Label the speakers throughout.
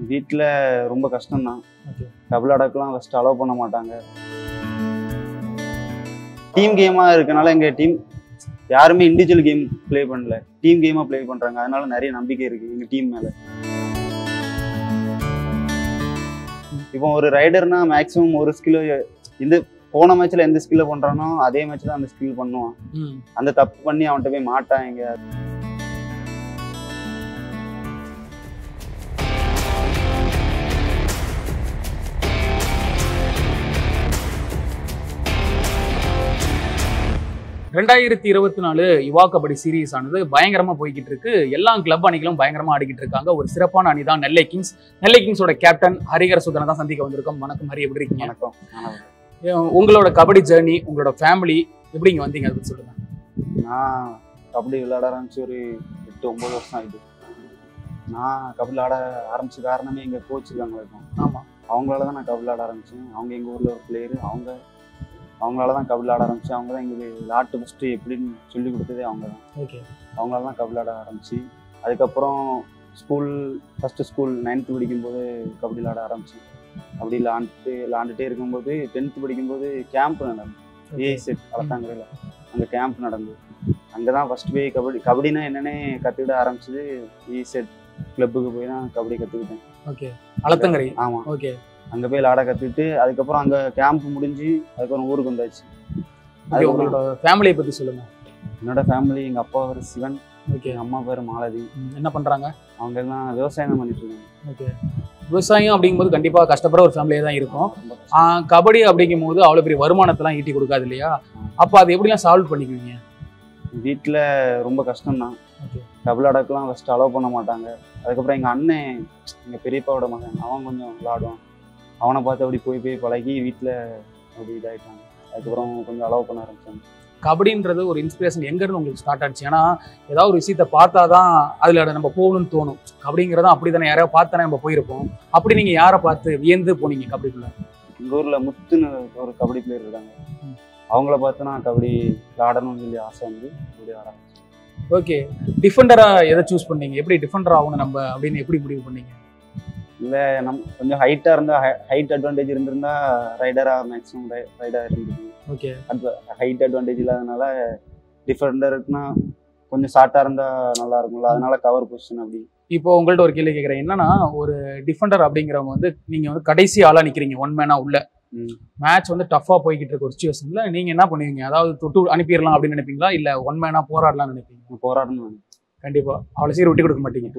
Speaker 1: வீட்டில் ரொம்ப கஷ்டம்தான்.
Speaker 2: ஓகே.
Speaker 1: டபுள் அடக்கெலாம் ஃபஸ்ட்டு அலோவ் பண்ண மாட்டாங்க. டீம் கேமாக இருக்கனால எங்கள் டீம் யாருமே இண்டிவிஜுவல் கேம் ப்ளே பண்ணல, டீம் கேமாக ப்ளே பண்ணுறாங்க. அதனால நிறைய நம்பிக்கை இருக்குது எங்கள் டீம் மேலே. இப்போ ஒரு ரைடர்னா மேக்ஸிமம் ஒரு ஸ்கில் இந்த போன மேட்ச்சில் எந்த ஸ்கில்லை பண்ணுறானோ அதே மேட்ச்சில் அந்த ஸ்கில் பண்ணுவான். அந்த தப்பு பண்ணி அவன்கிட்ட போய் மாட்டான் எங்க.
Speaker 2: ரெண்டாயிரத்தி 24 யுவா கபடி சீரீஸ் ஆனது பயங்கரமா போய்கிட்டு இருக்கு. எல்லா கிளப் அணிகளும் பயங்கரமா ஆடிக்கிட்டு இருக்காங்க. ஒரு சிறப்பான அணி தான் நெல்லை கிங்ஸ். நெல்லை கிங்ஸோட கேப்டன் ஹரிகர சுதனை தான் சந்திக்க வந்திருக்கோம். வணக்கம் ஹரி, எப்படி இருக்கீங்க?
Speaker 1: வணக்கம்.
Speaker 2: உங்களோட கபடி ஜேர்னி, உங்களோட ஃபேமிலி எப்படி இங்க வந்தீங்க அதை சொல்லுங்க.
Speaker 1: நான் கபடி விளையாட ஆரம்பிச்சு ஒரு 8-9 வருஷம் ஆயிடுது. நான் கபடி விளையாட ஆரம்பிச்ச காரணமே எங்கள் கோச் இருக்காங்க இருக்கும்.
Speaker 2: ஆமாம்,
Speaker 1: அவங்களால தான் நான் கபடி விளையாட ஆரம்பித்தேன். அவங்க எங்கள் ஊரில் ஒரு பிளேயரு. அவங்களால தான் கபடி விளையாட ஆரம்பித்தேன். அவங்க தான் எங்களுக்கு விளையாட்டு ஃபஸ்ட்டு எப்படின்னு சொல்லி கொடுத்ததே அவங்க தான்.
Speaker 2: ஓகே.
Speaker 1: அவங்களால தான் கபடி விளையாட ஆரம்பிச்சு அதுக்கப்புறம் ஃபஸ்ட்டு ஸ்கூல் 9th படிக்கும்போது கபடி விளையாட ஆரம்பித்தேன். அப்படி விளாண்டுட்டே இருக்கும்போது 10th படிக்கும்போது கேம்ப் நடந்தது. ஏஎஸ்எட் அலத்தாங்கரையில் அங்கே கேம்ப் நடந்தது. அங்கே தான் ஃபஸ்ட் போய் கபடினா என்னென்னே கற்றுக்கிட ஆரம்பிச்சது. ஏஎஸ்எட் கிளப்புக்கு போய் தான் கபடி கற்றுக்கிட்டேன்.
Speaker 2: ஓகே. அலத்தங்கரை.
Speaker 1: ஆமாம்.
Speaker 2: ஓகே.
Speaker 1: அங்கே போய் விளாட கற்றுக்கிட்டு அதுக்கப்புறம் அங்கே கேம்ப் முடிஞ்சு அதுக்கப்புறம் ஊருக்கு வந்தாச்சு.
Speaker 2: உங்களோட ஃபேமிலியை பற்றி சொல்லுங்க.
Speaker 1: என்னோட ஃபேமிலி, எங்கள் அப்பா பேர் சிவன்.
Speaker 2: ஓகே.
Speaker 1: எங்கள் அம்மா பேர் மாலதி.
Speaker 2: என்ன பண்ணுறாங்க?
Speaker 1: அவங்க எல்லாம் விவசாயம் தான் பண்ணிட்டு இருக்காங்க.
Speaker 2: ஓகே. விவசாயம் அப்படிங்கும்போது கண்டிப்பாக கஷ்டப்படுற ஒரு ஃபேமிலியாக தான் இருக்கும். கபடி அப்படிங்கும் போது அவ்வளோ பெரிய வருமானத்தெல்லாம் ஈட்டி கொடுக்காது இல்லையா? அப்போ அது எப்படிலாம் சால்வ் பண்ணிக்குவீங்க?
Speaker 1: வீட்டில் ரொம்ப கஷ்டம்தான்.
Speaker 2: ஓகே.
Speaker 1: டபுள் அடக்கெலாம் ஃபஸ்ட்டு அலோவ் பண்ண மாட்டாங்க. அதுக்கப்புறம் எங்கள் அண்ணன், எங்கள் பெரியப்பாவோட மகன், அவன் கொஞ்சம் விளாடுவான். அவனை பார்த்து அப்படி போய் பழகி வீட்டில் அப்படி இதாகிட்டாங்க. அதுக்கப்புறம் கொஞ்சம் அலோவ் பண்ண ஆரம்பித்தாங்க.
Speaker 2: கபடின்றது ஒரு இன்ஸ்பிரேஷன் எங்கேருந்து உங்களுக்கு ஸ்டார்ட் ஆச்சு? ஏன்னா ஏதாவது ஒரு விஷயத்தை பார்த்தா தான் அதில் நம்ம போகணும்னு தோணும். கபடிங்கிறதும் அப்படி தானே, யாரையா பார்த்தானே நம்ம போயிருப்போம். அப்படி நீங்கள் யாரை பார்த்து வியந்து போனீங்க கபடிக்குள்ள?
Speaker 1: எங்கள் ஊரில் முத்துன்னு ஒரு கபடி பிளேயர் இருக்காங்க. அவங்கள பார்த்து நான் கபடி விளாடணும்னு சொல்லி ஆசை வந்து அப்படி ஆரம்பிச்சேன்.
Speaker 2: ஓகே. டிஃபெண்டராக எதை சூஸ் பண்ணீங்க? எப்படி டிஃபெண்டர் ஆகணும் நம்ம அப்படின்னு எப்படி முடிவு பண்ணீங்க?
Speaker 1: இல்லை, கொஞ்சம் ஹைட்டாக இருந்தால் ஹைட் அட்வான்டேஜ் இருந்திருந்தா ரைடராக மேக்ஸிமம் ரைடராக இருந்துருக்கு.
Speaker 2: ஓகே.
Speaker 1: ஹைட் அட்வான்டேஜ் இல்லாதனால டிஃபெண்டருக்குன்னா கொஞ்சம் ஷார்ட்டாக இருந்தால் நல்லா இருக்கும்ல, அதனால கவர் பொசிஷன் அப்படி.
Speaker 2: இப்போ உங்கள்ட்ட ஒரு கேள்வி கேட்குறேன். என்னன்னா, ஒரு டிஃபெண்டர் அப்படிங்கிறவங்க வந்து நீங்கள் வந்து கடைசி ஆளாக நிற்கிறீங்க, ஒன் மேனாக உள்ள மேட்ச் வந்து டஃப்பாக போய்கிட்டு இருக்க ஒரு சுச்சுவேஷன்ல நீங்கள் என்ன பண்ணுவீங்க? அதாவது தொட்டு அனுப்பிடலாம் அப்படின்னு நினைப்பீங்களா, இல்லை ஒன் மேனாக போராடலாம்னு நினைப்பீங்க?
Speaker 1: போராடணும்.
Speaker 2: கண்டிப்பாக அவ்வளோ சீக்கிரம் விட்டு கொடுக்க மாட்டீங்க.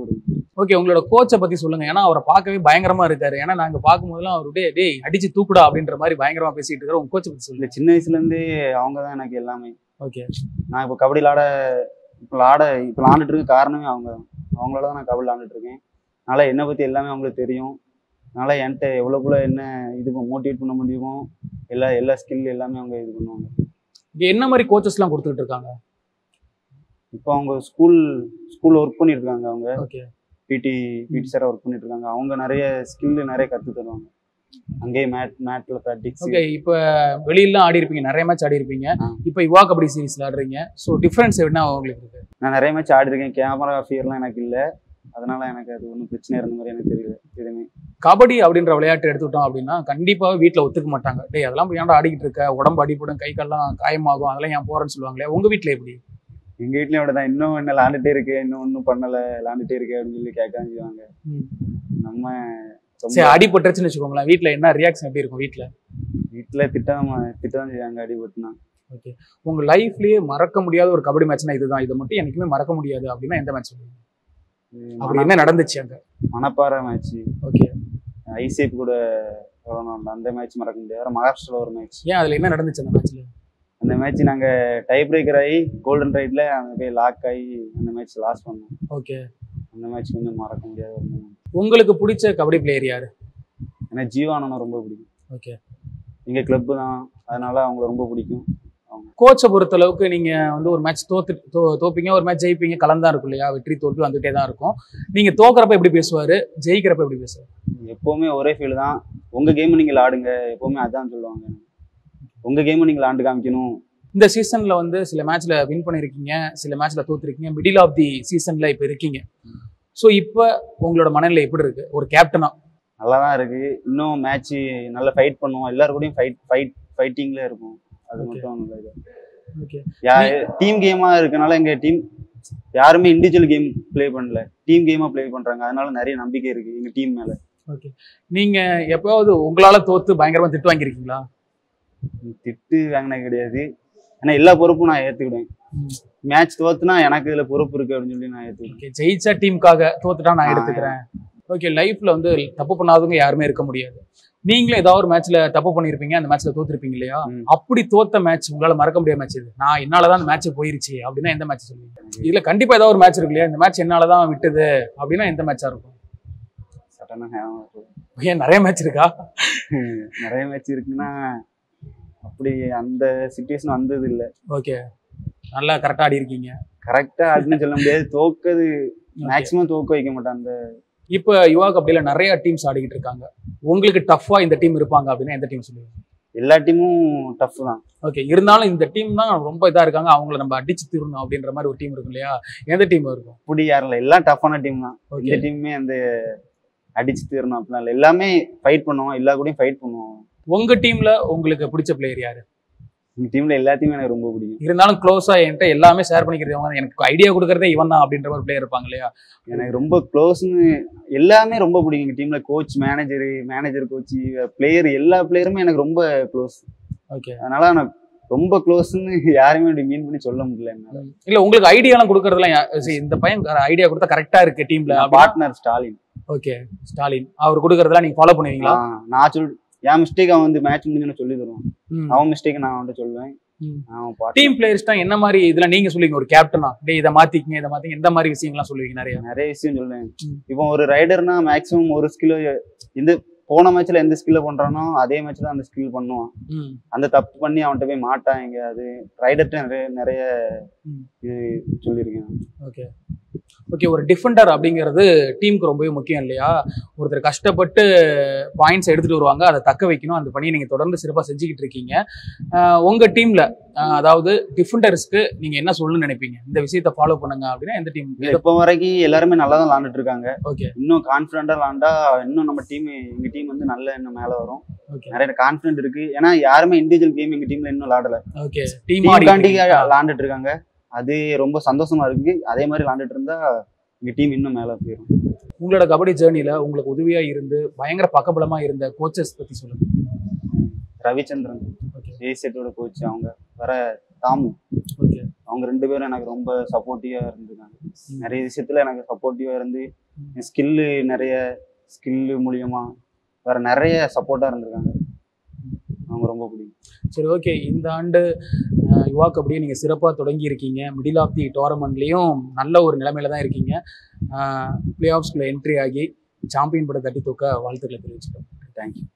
Speaker 2: ஓகே. உங்களோட கோச்சை பற்றி சொல்லுங்கள். ஏன்னா அவரை பார்க்கவே பயங்கரமாக இருக்காரு. ஏன்னா நாங்கள் பார்க்கும்போதெல்லாம் அவருடைய டேய் அடிச்சு தூக்குடா அப்படின்ற மாதிரி பயங்கரமாக பேசிட்டு இருக்காரு. உங்கள் கோச்சை பற்றி சொல்லுங்கள்.
Speaker 1: சின்ன வயசுலேருந்தே அவங்க தான் எனக்கு எல்லாமே.
Speaker 2: ஓகே.
Speaker 1: நான் இப்போ கபடி விளாண்டுட்டு இருக்க காரணமே அவங்க தான். அவங்களால தான் நான் கபடி விளாண்டுட்டு இருக்கேன். அதனால் என்னை பற்றி எல்லாமே அவங்களுக்கு தெரியும். அதனால் என்கிட்ட எவ்வளோக்குள்ள என்ன இது மோட்டிவேட் பண்ண முடியுமோ எல்லா ஸ்கில் எல்லாமே அவங்க இது பண்ணுவாங்க.
Speaker 2: இங்கே என்ன மாதிரி கோச்சஸ்லாம் கொடுத்துக்கிட்டு இருக்காங்க?
Speaker 1: இப்போ அவங்க ஸ்கூல் ஒர்க் பண்ணிட்டு இருக்காங்க. அவங்க
Speaker 2: ஓகே.
Speaker 1: பிடி சாராக ஒர்க் பண்ணிட்டு இருக்காங்க. அவங்க நிறைய ஸ்கில் நிறைய கற்று தருவாங்க. அங்கேயே மேட்ல ப்ராக்டிஸ்.
Speaker 2: ஓகே. இப்போ வெளியிலாம் ஆடி இருப்பீங்க, நிறைய மேட்ச் ஆடி இருப்பீங்க. இப்போ யுவா கபடி சீரீஸ்ல ஆடுறீங்க. ஸோ டிஃப்ரென்ஸ் என்ன உங்களுக்கு இருக்கு?
Speaker 1: நான் நிறைய மேட்ச் ஆடி இருக்கேன். கேமரா ஃபியர்லாம் எனக்கு இல்லை. அதனால எனக்கு அது ஒன்றும் பிரச்சனை இருந்த மாதிரி எனக்கு தெரியல எதுவுமே.
Speaker 2: கபடி அப்படின்ற விளையாட்டு எடுத்துக்கிட்டோம் அப்படின்னா கண்டிப்பாக வீட்டில் ஒத்துக்க மாட்டாங்க. டேய் அதெல்லாம் போய் ஏன்டா ஆடிக்கிட்டு இருக்க, உடம்பு அடிப்படும், கை கால்லாம் காயமாகும், அதெல்லாம் ஏன் போறேன்னு சொல்லுவாங்களே. உங்க வீட்டில் எப்படி?
Speaker 1: எங்கள் வீட்லேயும் அப்படிதான். இன்னும் என்ன விளாண்டுட்டே இருக்கு, இன்னும் ஒன்றும் பண்ணலை, விளாண்டுட்டே இருக்கு அப்படின்னு சொல்லி கேட்காம செய்வாங்க. நம்ம
Speaker 2: சரி அடிபட்டுருச்சுன்னு வச்சுக்கோங்களேன், வீட்டில் என்ன ரியாக்ஷன் எப்படி இருக்கும்?
Speaker 1: வீட்டில் திட்டம் செய்வாங்க அடிபட்டுனா.
Speaker 2: ஓகே. உங்கள் லைஃப்லேயே மறக்க முடியாத ஒரு கபடி மேட்ச்னா இதுதான், இதை மட்டும் எனக்குமே மறக்க முடியாது அப்படின்னா எந்த மேட்ச் சொல்லுவீங்க? அப்படி என்ன நடந்துச்சு அங்கே?
Speaker 1: மணப்பாறை மேட்ச்.
Speaker 2: ஓகே.
Speaker 1: ஐசிஎஃப் கூட அந்த மேட்ச் மறக்க முடியாது. மகாராஷ்டிராவில் ஒரு மேட்ச்.
Speaker 2: ஏன் அதில் என்ன நடந்துச்சு அந்த மேட்ச்ல?
Speaker 1: அந்த மேட்ச் நாங்கள் டை பிரேக்கர் ஆகி கோல்டன் ரைட்ல அங்கே போய் லாக் ஆகி அந்த மேட்ச் லாஸ் பண்ணோம்.
Speaker 2: ஓகே.
Speaker 1: அந்த மேட்ச் கொஞ்சம் மறக்க முடியாது.
Speaker 2: உங்களுக்கு பிடிச்ச கபடி பிளேயர் யாரு?
Speaker 1: எனக்கு ஜீவானனை ரொம்ப பிடிக்கும்.
Speaker 2: ஓகே.
Speaker 1: எங்கள் கிளப்பு தான், அதனால அவங்கள ரொம்ப பிடிக்கும்.
Speaker 2: கோச்சை பொறுத்த அளவுக்கு நீங்க வந்து ஒரு மேட்ச் தோப்பீங்க, ஒரு மேட்ச் ஜெயிப்பீங்க, கலந்தா இருக்கும் இல்லையா? வெற்றி தோல்வி வந்துட்டே தான் இருக்கும். நீங்க தோக்குறப்ப எப்படி பேசுவாரு, ஜெயிக்கிறப்ப எப்படி பேசுவாரு?
Speaker 1: எப்பவுமே ஒரே ஃபீல் தான். உங்க கேம் நீங்க விளாடுங்க, எப்பவுமே அதான் சொல்லுவாங்க. உங்க கேம் நீங்க விளாண்டு காமிக்கணும்.
Speaker 2: இந்த சீசன்ல வந்து சில மேட்ச்ல வின் பண்ணிருக்கீங்க, சில மேட்ச்ல தோத்துருக்கீங்க, மிடில் ஆஃப் தி சீசன்ல இப்ப இருக்கீங்க. ஸோ இப்போ உங்களோட மனநிலை எப்படி இருக்கு ஒரு கேப்டனா?
Speaker 1: நல்லா தான் இருக்கு. இன்னும் மேட்ச் நல்லா ஃபைட் பண்ணுவோம். எல்லாரு கூடயும் ஃபைட்டிங்ல இருக்கும். அது மட்டும் நல்லது.
Speaker 2: ஓகே.
Speaker 1: டீம் கேமா இருக்கனால எங்க டீம் யாருமே இண்டிவிஜுவல் கேம் ப்ளே பண்ணல. டீம் கேமா ப்ளே பண்றாங்க. அதனால நிறைய நம்பிக்கை இருக்கு எங்க டீம் மேல.
Speaker 2: ஓகே. நீங்க எப்பயாவது உங்களால தோத்து பயங்கரமா திட்டு வாங்கியிருக்கீங்களா?
Speaker 1: திட்டு வாங்கினது கிடையாது. ஏன்னா எல்லா பொறுப்பும் நான் ஏத்துக்கிடுவேன். மேட்ச் தோத்துனா எனக்கு இதுல பொறுப்பு இருக்கு அப்படின்னு சொல்லி நான் ஏத்துக்கிறேன்.
Speaker 2: ஜெயிச்சா டீமுக்காக, தோத்துட்டா நான் எடுத்துக்கிறேன். ஓகே. லைஃப்ல வந்து தப்பு பண்ணாதவங்க யாருமே இருக்க முடியாது. நீங்களும் ஏதாவது ஒரு மேட்ச்ல தப்பு பண்ணிருப்பீங்க, அந்த மேட்ச்ல தோத்துருப்பீங்க இல்லையா? அப்படி தோத்த மேட்ச் உங்களால மறக்க முடியாத மேட்ச் இது. நான் என்னாலதான் அந்த மேட்ச் போயிருச்சு அப்படின்னா எந்த மேட்ச் சொல்லுவீங்க? இதுல கண்டிப்பா ஏதாவது ஒரு மேட்ச் இருக்கு இல்லையா, இந்த மேட்ச் என்னாலதான் விட்டது அப்படின்னா எந்த மேட்சா இருக்கும்? ஏன் நிறைய மேட்ச் இருக்கா?
Speaker 1: நிறைய மேட்ச் இருக்குன்னா அப்படி அந்த சிச்சுவேஷன் வந்தது இல்ல.
Speaker 2: ஓகே. நல்லா கரெக்டா ஆடி இருக்கீங்க.
Speaker 1: கரெக்டா ஆடினு சொல்ல முடியாது. தோக்கது மேக்ஸிமம் தோக்க வைக்க மாட்டேன். அந்த
Speaker 2: இப்ப யுவா கபடியில நிறைய டீம்ஸ் ஆடிக்கிட்டு இருக்காங்க. உங்களுக்கு டஃப்பா இந்த டீம் இருப்பாங்க அப்படின்னா எந்த டீம் சொல்லுவீங்க?
Speaker 1: எல்லா டீமும் டஃப் தான்.
Speaker 2: ஓகே. இருந்தாலும் இந்த டீம் தான் ரொம்ப இதா இருக்காங்க, அவங்கள நம்ம அடிச்சு தீரணும் அப்படின்ற மாதிரி ஒரு டீம் இருக்கும் இல்லையா? எந்த டீம் இருக்கும்?
Speaker 1: அப்படி யாரும் இல்லை, எல்லாம் டஃப்பான டீம் தான். இந்த டீமுமே அந்த அடிச்சு தீரணும் அப்படிலாம் இல்லை. எல்லாமே ஃபைட் பண்ணுவோம், எல்லா கூடயும் ஃபைட் பண்ணுவோம்.
Speaker 2: உங்க டீம்ல உங்களுக்கு பிடிச்ச பிளேயர் யாரு?
Speaker 1: எங்க டீம்ல எல்லாத்தையுமே எனக்கு ரொம்ப பிடிக்கும்.
Speaker 2: இருந்தாலும் க்ளோஸா என்கிட்ட எல்லாமே ஷேர் பண்ணிக்கிறது, எனக்கு ஐடியா கொடுக்கறதே இவன் தான் அப்படின்ற ஒரு பிளேயர் இருப்பாங்க இல்லையா?
Speaker 1: எனக்கு ரொம்ப க்ளோஸ்னு எல்லாமே ரொம்ப பிடிக்கும். எங்க டீம்ல கோச், மேனேஜர் கோச், பிளேயர் எல்லா பிளேயருமே எனக்கு ரொம்ப க்ளோஸ்.
Speaker 2: ஓகே.
Speaker 1: அதனால எனக்கு ரொம்ப க்ளோஸ்ன்னு யாருமே அப்படி மீன் பண்ணி சொல்ல முடியல என்னால.
Speaker 2: இல்ல உங்களுக்கு ஐடியாலாம் கொடுக்கறதுலாம் இந்த பையன் ஐடியா கொடுத்தா கரெக்டா இருக்கு டீம்ல?
Speaker 1: பார்ட்னர் ஸ்டாலின்.
Speaker 2: ஓகே. ஸ்டாலின் அவர் கொடுக்கறதெல்லாம் நீங்க ஃபாலோ பண்ணுவீங்களா?
Speaker 1: நான் என் மிஸ்டேக் அவன் வந்து மேட்ச் முடிஞ்சு சொல்லி தருவான். அவன் மிஸ்டேக் நான் வந்து சொல்லுவேன்.
Speaker 2: டீம் பிளேயர்ஸ் தான் என்ன மாதிரி இதுல நீங்க சொல்லுவீங்க ஒரு கேப்டனா, டேய் இதை மாத்திக்கங்க இதை மாத்திங்க, எந்த மாதிரி விஷயங்கள்லாம் சொல்லுவீங்க? நிறைய
Speaker 1: விஷயம் சொல்லுவேன். இப்போ ஒரு ரைடர்னா மேக்ஸிமம் ஒரு ஸ்கில், இந்த போன மேட்ச்ல எந்த ஸ்கில்ல பண்றானோ அதே மேட்ச்ல அந்த ஸ்கில் பண்ணுவான். அந்த தப்பு பண்ணி அவன்கிட்ட போய் மாட்டான். எங்க அது ரைடர்கிட்ட நிறைய இது சொல்லியிருக்கேன்.
Speaker 2: ஓகே. ஓகே. ஒரு டிஃபெண்டர் அப்படிங்கிறது டீமுக்கு ரொம்பவே முக்கியம் இல்லையா? ஒருத்தர் கஷ்டப்பட்டு பாயிண்ட்ஸ் எடுத்துட்டு வருவாங்க, அதை தக்க வைக்கணும். அந்த பணியை நீங்க தொடர்ந்து சிறப்பாக செஞ்சுக்கிட்டு இருக்கீங்க. உங்க டீம்ல அதாவது டிஃபெண்டர்ஸ்க்கு நீங்க என்ன சொல்லணும்னு நினைப்பீங்க? இந்த விஷயத்த ஃபாலோ பண்ணுங்க அப்படின்னா எந்த டீம்?
Speaker 1: இப்போ வரைக்கும் எல்லாருமே நல்லா தான் விளாண்டுட்டு இருக்காங்க.
Speaker 2: ஓகே.
Speaker 1: இன்னும் கான்ஃபிடண்டா விளாண்டா இன்னும் நம்ம டீம், எங்க டீம் வந்து நல்ல இன்னும் மேல வரும். நிறைய கான்ஃபிடன்ட் இருக்கு. ஏன்னா யாருமே இண்டிவிஜுவல் கேம் எங்க டீம்ல இன்னும் விளாடல.
Speaker 2: ஓகே.
Speaker 1: டீம் விளாண்டுட்டு இருக்காங்க. அது ரொம்ப சந்தோஷமா இருக்கு. அதே மாதிரி விளாண்டுட்டு இருந்தா எங்க டீம் இன்னும் மேல போயிடும்.
Speaker 2: உங்களோட கபடி ஜேர்னில உங்களுக்கு உதவியா இருந்து பயங்கர பக்கபலமா இருந்த கோச்சஸ் பத்தி சொல்லுங்க.
Speaker 1: ரவிச்சந்திரன் ஏசெட்டோட கோச், அவங்க வர தாமு. ஓகே. அவங்க 2 பேரும் எனக்கு ரொம்ப சப்போர்ட்டிவா இருந்திருக்காங்க. நிறைய விஷயத்துல எனக்கு சப்போர்ட்டிவா இருந்து நிறைய ஸ்கில்லு மூலியமா வேற நிறைய சப்போர்ட்டா இருந்திருக்காங்க. அவங்க ரொம்ப பிடிக்கும்.
Speaker 2: சரி. ஓகே. இந்த ஆண்டு யுவா கபடியை நீங்கள் சிறப்பாக தொடங்கி இருக்கீங்க. மிடில் ஆஃப் தி டோர்னமெண்ட்லேயும் நல்ல ஒரு நிலைமையில தான் இருக்கீங்க. பிளே ஆஃப்ஸ்குள்ளே என்ட்ரி ஆகி சாம்பியன் பட தட்டி தூக்க வாழ்த்துக்களை தெரிவிச்சுட்டோம். தேங்க்யூ.